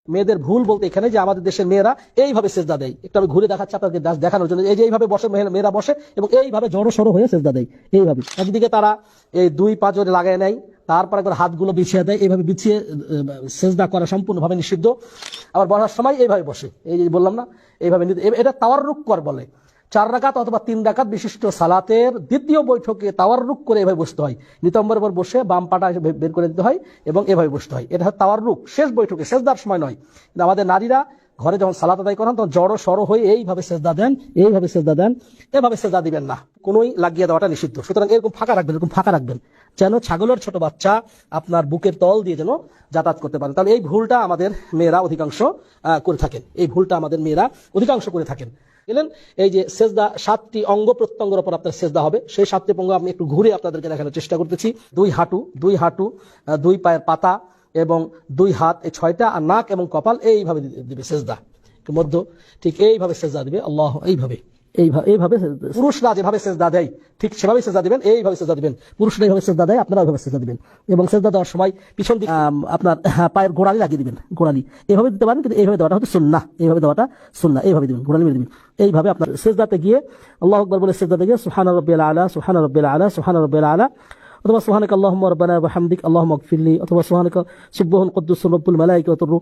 মেয়েদের ভুল বলতে এখানে যে আমাদের দেশের মেয়েরা এইভাবে সেজদা দেয়। একটু আমি ঘুরে দেখাচ্ছি আপনাকে দেখানোর জন্য। এই যে এইভাবে বসে মেয়েরা বসে এবং এইভাবে জড়ো সড়ো হয়ে সেজদা দেয়। এইভাবে একদিকে তারা এই দুই পাঁজরে লাগায় নেয়, তারপর একবার হাতগুলো বিছিয়ে দেয়। এইভাবে বিছিয়ে সেজদা করা সম্পূর্ণভাবে নিষিদ্ধ। আবার বসার সময় এইভাবে বসে, এই যে বললাম না, এইভাবে এটা তাওয়াররুক কর বলে। 4 রাকাত অথবা 3 রাকাত বিশিষ্ট সালাতের দ্বিতীয় বৈঠকে তাওয়াররুক করে এভাবে বসতে হয়। নিতম্বরের উপর বসে বাম পাটা বের করে দিতে হয় এবং এভাবে বসতে হয়। এটা তাওয়াররুক, শেষ বৈঠকে, সেজদার সময় নয়। কিন্তু আমাদের নারীরা ঘরে যখন সালাত আদায় করেন তখন জড়ো সড়ো হয়ে এইভাবে সেজদা দেন, এইভাবে সেজদা দেন। এভাবে সেজদা দিবেন না, কোনোই লাগিয়ে দেওয়াটা নিষিদ্ধ। সুতরাং এরকম ফাঁকা রাখবেন, এরকম ফাঁকা রাখবেন যেন ছাগলের ছোট বাচ্চা আপনার বুকের তল দিয়ে যেন যাতায়াত করতে পারে। তাহলে এই ভুলটা আমাদের মেয়েরা অধিকাংশ করে থাকেন, এই ভুলটা আমাদের মেয়েরা অধিকাংশ করে থাকেন। গেলেন এই যে সেজদা 7টি অঙ্গ প্রত্যঙ্গের উপর আপনার সেজদা হবে, সেই 7টি অঙ্গ আমি একটু ঘুরে আপনাদেরকে দেখানোর চেষ্টা করতেছি। দুই হাঁটু, দুই পায়ের পাতা এবং 2 হাত, এই 6টা, আর নাক এবং কপাল এইভাবে দিবে সেজদা মধ্য, ঠিক এইভাবে সেজদা দিবে। আল্লাহ, এইভাবে এইভাবে পুরুষরা যেভাবে সেজদা দেয় ঠিক সেভাবে সেজদা দিবেন, এইভাবে সেজদা দিবেন। পুরুষরা এইভাবে সেজদা দেয়, আপনারা ওইভাবে সেজদা দিবেন। এবং সেজদা দেওয়ার সময় পিছন দিকে আপনার পায়ের গোড়ালি লাগিয়ে দিবেন, গোড়ালি এইভাবে দিতে পারেন, কিন্তু এইভাবে দেওয়াটা হচ্ছে সুন্নাহ, এইভাবে দেওয়াটা সুন্নাহ। এইভাবে দিবেন, গোড়ালি মেরে দিবেন। এইভাবে আপনার সেজদাতে গিয়ে আল্লাহু আকবার বলে সেজদাতে গিয়ে সুবহান রাব্বিয়াল আলা, সুবহান রাব্বিয়াল আলা, সুবহান রাব্বিয়াল আলা, অথবা সুবহানাকা আল্লাহুম্মা রাব্বানা ওয়া বিহামদিক আল্লাহুম্মা ইগফিরলি, অথবা সুবহানাকা সুবহান কুদ্দুস রব্বুল মালাইকাতুর রূহ।